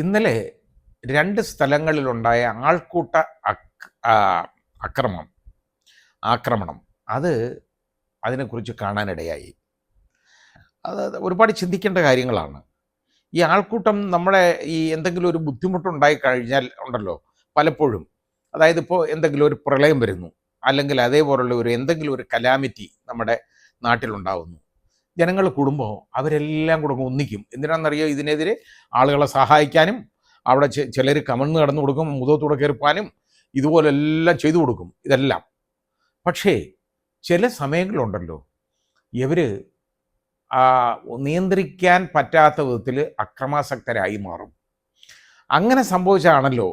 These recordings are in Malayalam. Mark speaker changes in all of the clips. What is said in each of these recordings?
Speaker 1: ഇന്നലെ 2 സ്ഥലങ്ങളിലുണ്ടായ ആൾക്കൂട്ട അക്രമം ആക്രമണം അത് അതിനെക്കുറിച്ച് കാണാനിടയായി. അത് ഒരുപാട് ചിന്തിക്കേണ്ട കാര്യങ്ങളാണ്. ഈ ആൾക്കൂട്ടം നമ്മുടെ ഈ എന്തെങ്കിലും ഒരു ബുദ്ധിമുട്ടുണ്ടായി കഴിഞ്ഞാൽ ഉണ്ടല്ലോ, പലപ്പോഴും അതായത് ഇപ്പോൾ എന്തെങ്കിലും ഒരു പ്രളയം വരുന്നു, അല്ലെങ്കിൽ അതേപോലുള്ള എന്തെങ്കിലും ഒരു കലാമിറ്റി നമ്മുടെ നാട്ടിലുണ്ടാവുന്നു. ജനങ്ങൾ കൂടുമ്പോൾ അവരെല്ലാം കൂടെ ഒന്നിക്കും. എന്തിനാണെന്നറിയോ? ഇതിനെതിരെ ആളുകളെ സഹായിക്കാനും, അവിടെ ചിലർ കമന്ന് കടന്നു കൊടുക്കും, മുഖത്തൂടെ കയറിപ്പാനും, ഇതുപോലെല്ലാം ചെയ്തു കൊടുക്കും ഇതെല്ലാം. പക്ഷേ ചില സമയങ്ങളുണ്ടല്ലോ, ഇവർ നിയന്ത്രിക്കാൻ പറ്റാത്ത വിധത്തിൽ അക്രമാസക്തരായി മാറും. അങ്ങനെ സംഭവിച്ചാണല്ലോ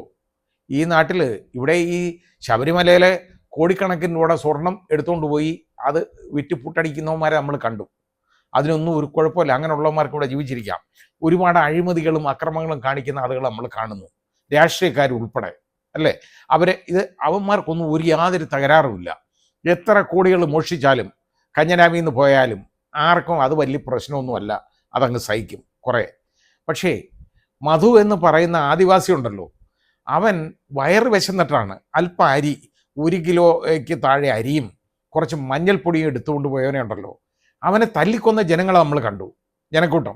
Speaker 1: ഈ നാട്ടിൽ ഇവിടെ ഈ ശബരിമലയിലെ കോടിക്കണക്കിന് രൂപയുടെ സ്വർണം എടുത്തുകൊണ്ട് പോയി അത് വിറ്റ് പുട്ടടിക്കുന്നവന്മാരെ നമ്മൾ കണ്ടു. അതിനൊന്നും ഒരു കുഴപ്പമില്ല, അങ്ങനെയുള്ളവന്മാർക്ക് ഇവിടെ ജീവിച്ചിരിക്കാം. ഒരുപാട് അഴിമതികളും അക്രമങ്ങളും കാണിക്കുന്ന ആളുകൾ നമ്മൾ കാണുന്നു, രാഷ്ട്രീയക്കാർ ഉൾപ്പെടെ, അല്ലേ? അവന്മാർക്കൊന്നും യാതൊരു തകരാറുമില്ല. എത്ര കോടികൾ മോഷ്ടിച്ചാലും കഞ്ഞനാമിൽ നിന്ന് പോയാലും ആർക്കും അത് വലിയ പ്രശ്നമൊന്നുമല്ല, അതങ്ങ് സഹിക്കും കുറേ. പക്ഷേ മധു എന്ന് പറയുന്ന ആദിവാസി ഉണ്ടല്ലോ, അവൻ വയറ് വിശന്നിട്ടാണ് അല്പം അരി, 1 കിലോയ്ക്ക് താഴെ അരിയും കുറച്ച് മഞ്ഞൾപ്പൊടിയും എടുത്തുകൊണ്ട് പോയവനെ ഉണ്ടല്ലോ, അവനെ തല്ലിക്കൊന്ന ജനങ്ങളെ നമ്മൾ കണ്ടു, ജനക്കൂട്ടം.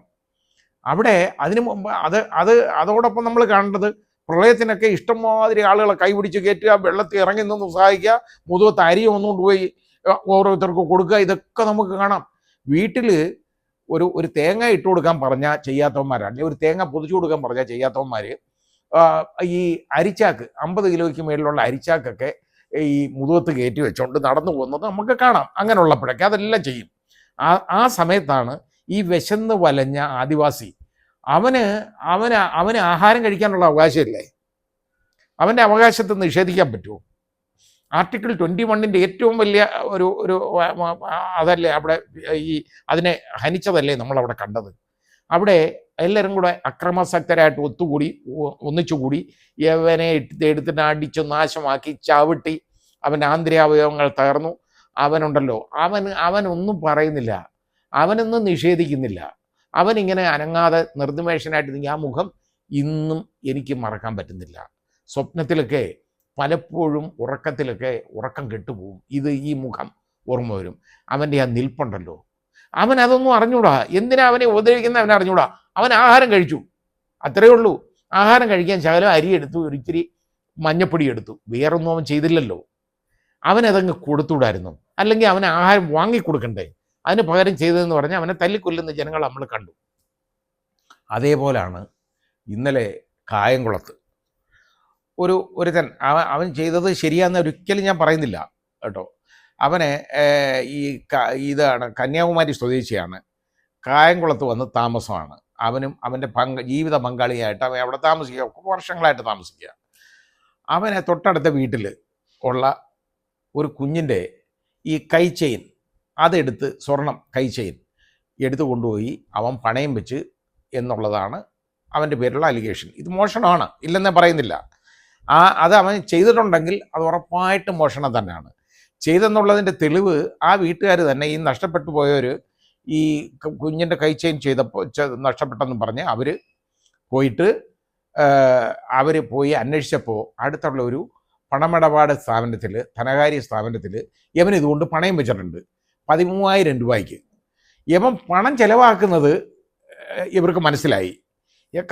Speaker 1: അവിടെ അതിനു മുമ്പ് അതോടൊപ്പം നമ്മൾ കാണേണ്ടത്, പ്രളയത്തിനൊക്കെ ഇഷ്ടംമാതിരി ആളുകളെ കൈപിടിച്ച് കയറ്റുക, വെള്ളത്തിൽ ഇറങ്ങി നിന്ന് സഹായിക്കുക, മുതുകത്ത് അരി ഒന്നുകൊണ്ട് പോയി ഓരോരുത്തർക്ക് കൊടുക്കുക, ഇതൊക്കെ നമുക്ക് കാണാം. വീട്ടിൽ ഒരു തേങ്ങ ഇട്ട് കൊടുക്കാൻ പറഞ്ഞാൽ ചെയ്യാത്തവന്മാരാണ്, അല്ലെങ്കിൽ ഒരു തേങ്ങ പൊതിച്ചു കൊടുക്കാൻ പറഞ്ഞാൽ ചെയ്യാത്തവന്മാർ ഈ അരിച്ചാക്ക് 50 കിലോയ്ക്ക് മേളിലുള്ള അരിച്ചാക്കൊക്കെ ഈ മുതുകത്ത് കയറ്റി വെച്ചുകൊണ്ട് നടന്നു പോകുന്നത് നമുക്ക് കാണാം. അങ്ങനെയുള്ളപ്പോഴൊക്കെ അതെല്ലാം ചെയ്യും. ആ സമയത്താണ് ഈ വിശന്ന് വലഞ്ഞ ആദിവാസി, അവന് ആഹാരം കഴിക്കാനുള്ള അവകാശമില്ലേ? അവൻ്റെ അവകാശത്തെ നിഷേധിക്കാൻ പറ്റുമോ? ആർട്ടിക്കിൾ 21 ഏറ്റവും വലിയ ഒരു അതല്ലേ അവിടെ അതിനെ ഹനിച്ചതല്ലേ നമ്മളവിടെ കണ്ടത്. അവിടെ എല്ലാവരും കൂടെ അക്രമാസക്തരായിട്ട് ഒന്നിച്ചുകൂടി യവനെ എടുത്തിട്ട് അടിച്ചു നാശമാക്കി ചവിട്ടി അവൻ്റെ ആന്തരികാവയവങ്ങൾ തകർന്നു. അവനുണ്ടല്ലോ, അവനൊന്നും പറയുന്നില്ല, അവനൊന്നും നിഷേധിക്കുന്നില്ല, അവനിങ്ങനെ അനങ്ങാതെ നിർനിമേഷനായിട്ട് ആ മുഖം ഇന്നും എനിക്ക് മറക്കാൻ പറ്റുന്നില്ല. സ്വപ്നത്തിലൊക്കെ പലപ്പോഴും ഉറക്കത്തിലൊക്കെ ഉറക്കം കെട്ടുപോകും, ഈ മുഖം ഓർമ്മ വരും. അവൻ്റെ ആ നിൽപ്പുണ്ടല്ലോ, അവൻ അതൊന്നും അറിഞ്ഞൂടാ. എന്തിനാ അവനെ ഉപദ്രവിക്കുന്ന അവൻ അറിഞ്ഞൂടാ. അവൻ ആഹാരം കഴിച്ചു, അത്രയേ ഉള്ളൂ. ആഹാരം കഴിക്കാൻ ശകലം അരി എടുത്തു, ഒരിച്ചിരി മഞ്ഞപ്പൊടി എടുത്തു, വേറൊന്നും അവൻ ചെയ്തില്ലല്ലോ. അവനതങ്ങ് കൊടുത്തുവിടായിരുന്നു, അല്ലെങ്കിൽ അവന് ആഹാരം വാങ്ങിക്കൊടുക്കണ്ടേ? അതിന് പകരം ചെയ്തതെന്ന് പറഞ്ഞാൽ അവനെ തല്ലിക്കൊല്ലുന്ന ജനങ്ങൾ നമ്മൾ കണ്ടു. അതേപോലാണ് ഇന്നലെ കായംകുളത്ത് ഒരുത്തൻ, അവൻ ചെയ്തത് ശരിയാണെന്ന് ഒരിക്കലും ഞാൻ പറയുന്നില്ല കേട്ടോ. അവനെ ഇതാണ് കന്യാകുമാരി സ്വദേശിയാണ്, കായംകുളത്ത് വന്ന് താമസമാണ്. അവനും അവൻ്റെ ജീവിത പങ്കാളിയായിട്ട് അവൻ അവിടെ താമസിക്കുക, വർഷങ്ങളായിട്ട് താമസിക്കുക. അവനെ തൊട്ടടുത്ത വീട്ടിൽ ഉള്ള ഒരു കുഞ്ഞിൻ്റെ ഈ കൈ ചെയിൻ അതെടുത്ത്, സ്വർണം കൈ ചെയിൻ എടുത്തു കൊണ്ടുപോയി അവൻ പണയം വെച്ച് എന്നുള്ളതാണ് അവൻ്റെ പേരിലുള്ള അലിഗേഷൻ. ഇത് മോഷണമാണ്, ഇല്ലെന്നേ പറയുന്നില്ല. അത് അവൻ ചെയ്തിട്ടുണ്ടെങ്കിൽ അത് ഉറപ്പായിട്ടും മോഷണം തന്നെയാണ്. ചെയ്തെന്നുള്ളതിൻ്റെ തെളിവ് ആ വീട്ടുകാർ തന്നെ, ഈ നഷ്ടപ്പെട്ടു പോയവർ ഈ കുഞ്ഞിൻ്റെ കൈ ചെയിൻ ചെയ്തപ്പോൾ നഷ്ടപ്പെട്ടെന്ന് പറഞ്ഞ് അവർ പോയി അന്വേഷിച്ചപ്പോൾ അടുത്തുള്ള ഒരു പണമിടപാട് സ്ഥാപനത്തിൽ, ധനകാര്യ സ്ഥാപനത്തിൽ യവൻ ഇതുകൊണ്ട് പണയം വെച്ചിട്ടുണ്ട് 13,000 രൂപയ്ക്ക്. യവൻ പണം ചിലവാക്കുന്നത് ഇവർക്ക് മനസ്സിലായി.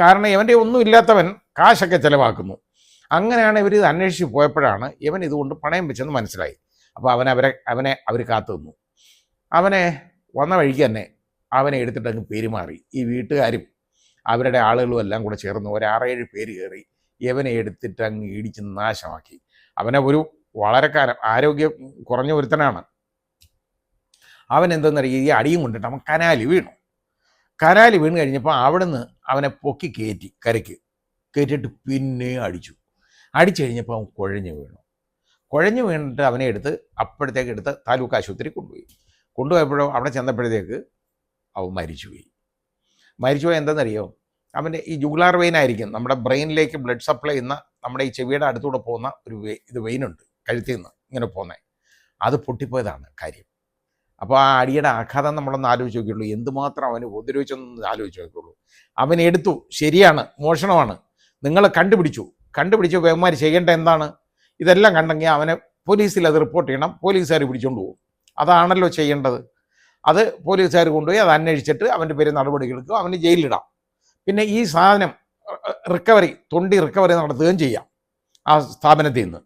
Speaker 1: കാരണം ഇവൻ്റെ ഒന്നും ഇല്ലാത്തവൻ കാശൊക്കെ ചിലവാക്കുന്നു. അങ്ങനെയാണ് ഇവർ ഇത് അന്വേഷിച്ച് പോയപ്പോഴാണ് ഇവൻ ഇതുകൊണ്ട് പണയം വെച്ചെന്ന് മനസ്സിലായി. അപ്പോൾ അവനെ അവർ കാത്തു നിന്നു. അവനെ വന്ന വഴിക്ക് തന്നെ അവനെ എടുത്തിട്ട് അങ്ങ് പെരുമാറി. ഈ വീട്ടുകാരും അവരുടെ ആളുകളും എല്ലാം കൂടെ ചേർന്ന് ഒരു 6-7 പേര് കയറി ഇവനെ എടുത്തിട്ട് അങ്ങ് ഇടിച്ച് നാശമാക്കി. അവനെ വളരെ ആരോഗ്യം കുറഞ്ഞ ഒരുത്തനാണ്. അവൻ എന്തെന്നറിയ, ഈ അടിയും കൊണ്ടിട്ട് അവൻ കനാലിൽ വീണ് കഴിഞ്ഞപ്പോൾ അവിടുന്ന് അവനെ പൊക്കി കയറ്റി കരയ്ക്ക് കയറ്റിയിട്ട് പിന്നെ അടിച്ചു കഴിഞ്ഞപ്പോൾ അവൻ കുഴഞ്ഞു വീണിട്ട് അവനെ എടുത്ത് താലൂക്ക് ആശുപത്രി കൊണ്ടുപോയപ്പോഴോ അവിടെ ചെന്നപ്പോഴത്തേക്ക് അവൻ മരിച്ചുപോയി. എന്താണെന്നറിയോ? അവൻ്റെ ഈ ജുഗുലാർ വെയിനായിരിക്കും, നമ്മുടെ ബ്രെയിനിലേക്ക് ബ്ലഡ് സപ്ലൈ ചെയ്യുന്ന, നമ്മുടെ ഈ ചെവിയുടെ അടുത്തൂടെ പോകുന്ന ഒരു വെയിനുണ്ട് കഴുത്തിൽ നിന്ന് ഇങ്ങനെ പോകുന്നത്, അത് പൊട്ടിപ്പോയതാണ് കാര്യം. അപ്പോൾ ആ അടിയുടെ ആഘാതം നമ്മളൊന്ന് ആലോചിച്ച് നോക്കിയുള്ളൂ, എന്തുമാത്രം അവന് ഉപദ്രവിച്ചൊന്ന് ആലോചിച്ച് നോക്കിയുള്ളൂ. അവൻ എടുത്തു, ശരിയാണ്, മോഷണമാണ്, നിങ്ങൾ കണ്ടുപിടിച്ചു വേഗന്മാർ ചെയ്യേണ്ട എന്താണ്? ഇതെല്ലാം കണ്ടെങ്കിൽ അവനെ പോലീസിൽ അത് റിപ്പോർട്ട് ചെയ്യണം, പോലീസുകാർ പിടിച്ചുകൊണ്ട് പോകും. അതാണല്ലോ ചെയ്യേണ്ടത്. അത് പോലീസുകാർ കൊണ്ടുപോയി അത് അന്വേഷിച്ചിട്ട് അവൻ്റെ പേര് നടപടികളെടുക്കും, അവന് ജയിലിലിടാം. പിന്നെ ഈ സാധനം തൊണ്ടി റിക്കവറി നടത്തുകയും ചെയ്യാം ആ സ്ഥാപനത്തിൽ നിന്ന്.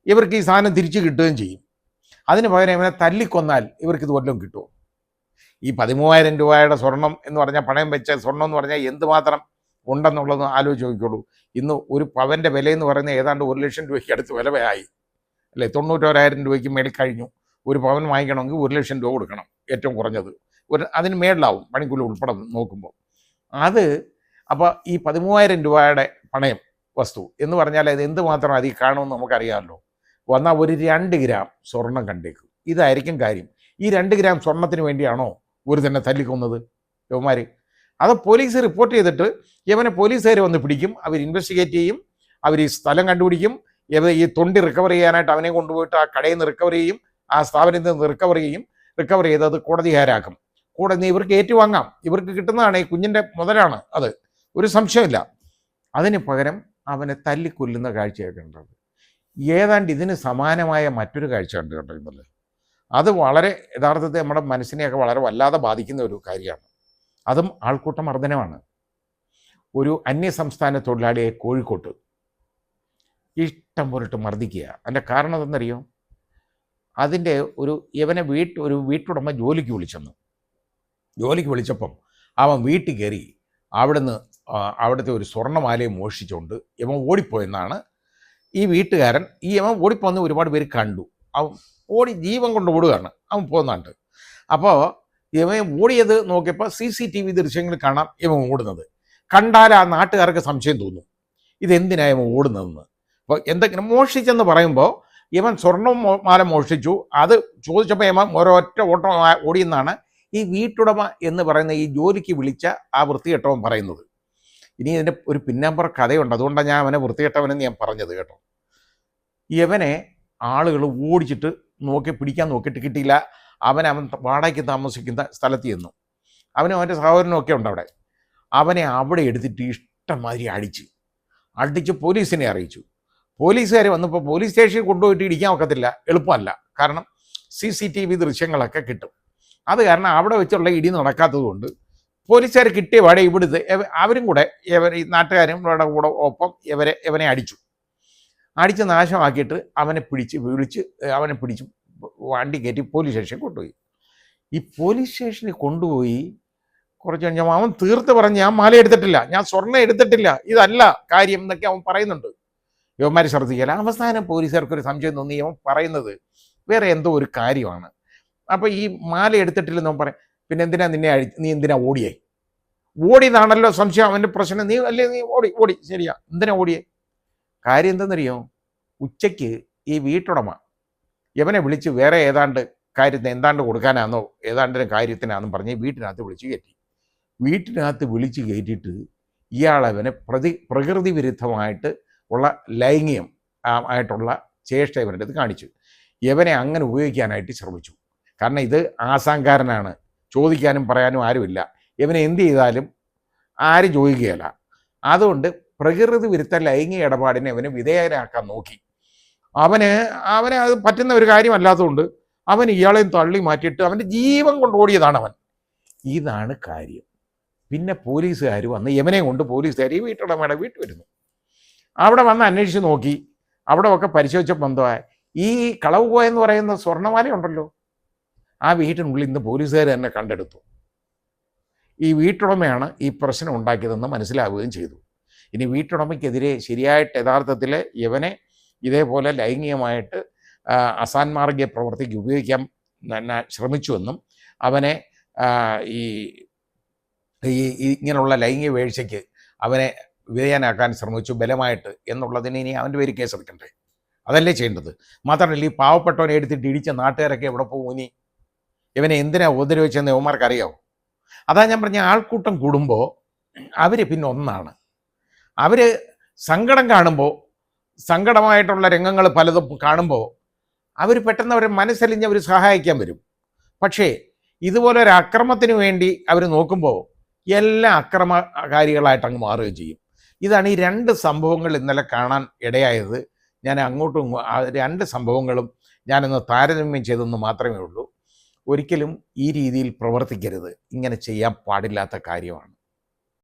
Speaker 1: ഇവർക്ക് ഈ സാധനം തിരിച്ചു കിട്ടുകയും ചെയ്യും. അതിന് പകരം ഇവനെ തല്ലിക്കൊന്നാൽ ഇവർക്ക് ഇത് വല്ലതും കിട്ടുമോ? ഈ 13,000 രൂപയുടെ സ്വർണം എന്ന് പറഞ്ഞാൽ, പണയം വെച്ച സ്വർണം എന്ന് പറഞ്ഞാൽ എന്തുമാത്രം ഉണ്ടെന്നുള്ളത് ആലോചിച്ച് നോക്കിക്കോളൂ. ഇന്ന് ഒരു പവൻ്റെ വിലയെന്ന് പറയുന്നത് ഏതാണ്ട് 1 ലക്ഷം രൂപയ്ക്ക് അടുത്ത് വിലയായി അല്ലേ? 91,000 രൂപയ്ക്ക് മേളിൽ കഴിഞ്ഞു. ഒരു പവൻ വാങ്ങിക്കണമെങ്കിൽ 1 ലക്ഷം രൂപ കൊടുക്കണം ഏറ്റവും കുറഞ്ഞത്. അതിന് മേളിലാവും പണിക്കൂലി ഉൾപ്പെടെ നോക്കുമ്പോൾ. അത് അപ്പോൾ ഈ 13,000 രൂപയുടെ പണയം വസ്തു എന്ന് പറഞ്ഞാൽ അത് എന്തുമാത്രം അതിൽ കാണുമെന്ന് നമുക്കറിയാമല്ലോ. വന്നാൽ ഒരു 2 ഗ്രാം സ്വർണം കണ്ടേക്കും. ഇതായിരിക്കും കാര്യം. ഈ 2 ഗ്രാം സ്വർണത്തിന് വേണ്ടിയാണോ ഒരു തന്നെ തല്ലിക്കൊന്നത് യവന്മാർ? അത് പോലീസ് റിപ്പോർട്ട് ചെയ്തിട്ട് ഇവനെ പോലീസുകാർ വന്ന് പിടിക്കും, അവർ ഇൻവെസ്റ്റിഗേറ്റ് ചെയ്യും, അവർ ഈ സ്ഥലം കണ്ടുപിടിക്കും, ഈ തൊണ്ടി റിക്കവർ ചെയ്യാനായിട്ട് അവനെ കൊണ്ടുപോയിട്ട് ആ കടയിൽ നിന്ന് റിക്കവർ ചെയ്യും, ആ സ്ഥാപനത്തിൽ നിന്ന് റിക്കവർ ചെയ്തത് കോടതികാരാക്കും. കൂടെ ഇവർക്ക് ഏറ്റുവാങ്ങാം, ഇവർക്ക് കിട്ടുന്നതാണ്, ഈ കുഞ്ഞിൻ്റെ മുതലാണ് അത്, ഒരു സംശയമില്ല. അതിന് പകരം അവനെ തല്ലിക്കൊല്ലുന്ന കാഴ്ചയൊക്കെ ഉണ്ടത്. ഏതാണ്ട് ഇതിന് സമാനമായ മറ്റൊരു കാഴ്ച ഉണ്ട് കേട്ടോ ഇന്നലെ. അത് വളരെ യഥാർത്ഥത്തിൽ നമ്മുടെ മനസ്സിനെയൊക്കെ വളരെ വല്ലാതെ ബാധിക്കുന്ന ഒരു കാര്യമാണ്. അതും ആൾക്കൂട്ട മർദ്ദനമാണ്. ഒരു അന്യസംസ്ഥാന തൊഴിലാളിയെ കോഴിക്കോട്ട് ഇഷ്ടം പോലിട്ട് മർദ്ദിക്കുക. അതിൻ്റെ കാരണം എന്തെന്നറിയോ? അതിൻ്റെ ഒരു വീട്ടുടമ ജോലിക്ക് വിളിച്ചപ്പം അവൻ വീട്ടിൽ കയറി അവിടുത്തെ ഒരു സ്വർണ്ണമാലയെ മോഷ്ടിച്ചുകൊണ്ട് ഇവൻ ഓടിപ്പോയെന്നാണ് ഈ വീട്ടുകാരൻ. അവൻ ഓടിപ്പോന്ന് ഒരുപാട് പേര് കണ്ടു. അവൻ ജീവൻ കൊണ്ട് ഓടുകയാണ്, അവൻ പോകുന്നുണ്ട്. അപ്പോൾ ഇവൻ ഓടിയത് നോക്കിയപ്പോൾ CCTV ദൃശ്യങ്ങൾ കാണാം. ഇവൻ ഓടുന്നത് കണ്ടാൽ ആ നാട്ടുകാർക്ക് സംശയം തോന്നും, ഇതെന്തിനാണ് ഇവൻ ഓടുന്നതെന്ന്. അപ്പോൾ എന്തെങ്കിലും മോഷ്ടിച്ചെന്ന് പറയുമ്പോൾ ഇവൻ മാല മോഷ്ടിച്ചു. അത് ചോദിച്ചപ്പോൾ ഇവൻ ഒരൊറ്റ ഓട്ടം ഓടിയെന്നാണ് ഈ വീട്ടുടമ എന്ന് പറയുന്ന ഈ ജോലിക്ക് വിളിച്ച ആ വൃത്തികെട്ടവൻ പറയുന്നത്. ഇനി ഇതിൻ്റെ ഒരു പിന്നാമ്പുറ കഥയുണ്ട്, അതുകൊണ്ടാണ് ഞാൻ അവനെ വൃത്തികെട്ടവനെന്ന് ഞാൻ പറഞ്ഞത് കേട്ടോ. ഇവനെ ആളുകൾ ഓടിച്ചിട്ട് പിടിക്കാൻ നോക്കിയിട്ട് കിട്ടിയില്ല. അവൻ വാടകയ്ക്ക് താമസിക്കുന്ന സ്ഥലത്ത് ചെന്നു. അവൻ്റെ സഹോദരനും ഒക്കെ ഉണ്ട് അവിടെ. അവനെ അവിടെ എടുത്തിട്ട് ഇഷ്ടംമാതിരി അടിച്ച് പോലീസിനെ അറിയിച്ചു. പോലീസുകാർ വന്നപ്പോൾ പോലീസ് സ്റ്റേഷനിൽ കൊണ്ടുപോയിട്ട് ഇടിക്കാൻ ഒക്കത്തില്ല, എളുപ്പമല്ല. കാരണം CCTV ദൃശ്യങ്ങളൊക്കെ കിട്ടും. അത് കാരണം അവിടെ വെച്ചുള്ള ഇടി നടക്കാത്തതുകൊണ്ട് പോലീസുകാർ കിട്ടിയ പാടെ ഇവിടുത്തെ അവരും കൂടെ ഈ നാട്ടുകാരും കൂടെ ഒപ്പം ഇവനെ അടിച്ച് നാശമാക്കിയിട്ട് അവനെ പിടിച്ച് വണ്ടി കയറ്റി പോലീസ് സ്റ്റേഷനിൽ കൊണ്ടുപോയി. ഈ പോലീസ് സ്റ്റേഷനിൽ കൊണ്ടുപോയി കുറച്ച് കഴിഞ്ഞാൽ അവൻ തീർത്ത് പറഞ്ഞ്, ഞാൻ മാല എടുത്തിട്ടില്ല, ഞാൻ സ്വർണ്ണം എടുത്തിട്ടില്ല, ഇതല്ല കാര്യം എന്നൊക്കെ അവൻ പറയുന്നുണ്ട്. യുവന്മാർ ശ്രദ്ധിക്കില്ല. അവസാനം പോലീസുകാർക്കൊരു സംശയം തോന്നി, അവൻ പറയുന്നത് വേറെ എന്തോ ഒരു കാര്യമാണ്. അപ്പോൾ ഈ മാല എടുത്തിട്ടില്ലെന്ന് അവൻ പറയും. പിന്നെ എന്തിനാ നീ എന്തിനാ ഓടിയതാണല്ലോ സംശയം. അവൻ്റെ പ്രശ്നം നീ ഓടി ശരിയാ, എന്തിനാ ഓടിയേ? കാര്യം എന്തെന്നറിയോ? ഉച്ചയ്ക്ക് ഈ വീട്ടുടമ ഇവനെ വിളിച്ച് വേറെ എന്താണ്ട് കൊടുക്കാനാണെന്നോ ഏതാണ്ടിനും കാര്യത്തിനാണെന്നും പറഞ്ഞ് വീട്ടിനകത്ത് വിളിച്ച് കയറ്റിയിട്ട് ഇയാളവനെ പ്രകൃതി വിരുദ്ധമായിട്ട് ഉള്ള ലൈംഗികം ആയിട്ടുള്ള ചേഷ്ട ഇവരുടെ ഇത് കാണിച്ചു. ഇവനെ അങ്ങനെ ഉപയോഗിക്കാനായിട്ട് ശ്രമിച്ചു. കാരണം ഇത് ആസാംകാരനാണ്, ചോദിക്കാനും പറയാനും ആരുമില്ല. ഇവനെ എന്ത് ചെയ്താലും ആരും ചോദിക്കുകയില്ല. അതുകൊണ്ട് പ്രകൃതി വിരുദ്ധ ലൈംഗിക ഇടപാടിനെ അവന് വിധേയനാക്കാൻ നോക്കി. അവന് അത് പറ്റുന്ന ഒരു കാര്യമല്ലാത്തതുകൊണ്ട് അവൻ ഇയാളെയും തള്ളി മാറ്റിയിട്ട് അവൻ്റെ ജീവൻ കൊണ്ട് ഓടിയതാണ് അവൻ. ഇതാണ് കാര്യം. പിന്നെ പോലീസുകാർ വന്ന് ഇവനെ കൊണ്ട് പോലീസുകാർ ഈ വീട്ടുടമയുടെ വീട്ടിൽ വരുന്നു. അവിടെ വന്ന് അന്വേഷിച്ച് നോക്കി. അവിടെ ഒക്കെ പരിശോധിച്ചപ്പോൾ എന്തുവാ, ഈ കളവ് പോയെന്ന് പറയുന്ന സ്വർണ്ണമാല ഉണ്ടല്ലോ, ആ വീട്ടിനുള്ളിൽ ഇന്ന് പോലീസുകാർ തന്നെ കണ്ടെടുത്തു. ഈ വീട്ടുടമയാണ് ഈ പ്രശ്നം ഉണ്ടാക്കിയതെന്ന് മനസ്സിലാവുകയും ചെയ്തു. ഇനി വീട്ടുടമയ്ക്കെതിരെ ശരിയായിട്ട് യഥാർത്ഥത്തിൽ ഇവനെ ഇതേപോലെ ലൈംഗികമായിട്ട് അസാൻമാർഗിക പ്രവൃത്തിക്ക് ഉപയോഗിക്കാൻ ശ്രമിച്ചുവെന്നും അവനെ ഇങ്ങനെയുള്ള ലൈംഗിക വീഴ്ചയ്ക്ക് അവനെ വിധേയനാക്കാൻ ശ്രമിച്ചു ബലമായിട്ട് എന്നുള്ളതിന് ഇനി അവൻ്റെ പേര് കേസെടുക്കണ്ടേ? അതല്ലേ ചെയ്യേണ്ടത്. മാത്രമല്ല ഈ പാവപ്പെട്ടവനെ എടുത്തിട്ട് ഇടിച്ച നാട്ടുകാരൊക്കെ എവിടെ പോകും? ഇനി ഇവനെ എന്തിനാ ഉപദ്രവിച്ചെന്ന് യവന്മാർക്ക് അറിയാമോ? അതാ ഞാൻ പറഞ്ഞ, ആൾക്കൂട്ടം കൂടുമ്പോൾ അവർ പിന്നെ ഒന്നാണ്. അവർ സങ്കടം കാണുമ്പോൾ, സങ്കടമായിട്ടുള്ള രംഗങ്ങൾ പലതും കാണുമ്പോൾ അവർ പെട്ടെന്ന് അവരെ മനസ്സലിഞ്ഞ് അവർ സഹായിക്കാൻ വരും. പക്ഷേ ഇതുപോലെ ഒരു അക്രമത്തിന് വേണ്ടി അവർ നോക്കുമ്പോൾ എല്ലാ അക്രമകാരികളായിട്ട് അങ്ങ് മാറുകയും ചെയ്യും. ഇതാണ് ഈ രണ്ട് സംഭവങ്ങൾ ഇന്നലെ കാണാൻ ഇടയായത്. ഞാൻ അങ്ങോട്ടും ആ രണ്ട് സംഭവങ്ങളും ഞാനൊന്ന് താരതമ്യം ചെയ്തെന്ന് മാത്രമേ ഉള്ളൂ. ഒരിക്കലും ഈ രീതിയിൽ പ്രവർത്തിക്കരുത്. ഇങ്ങനെ ചെയ്യാൻ പാടില്ലാത്ത കാര്യമാണ്.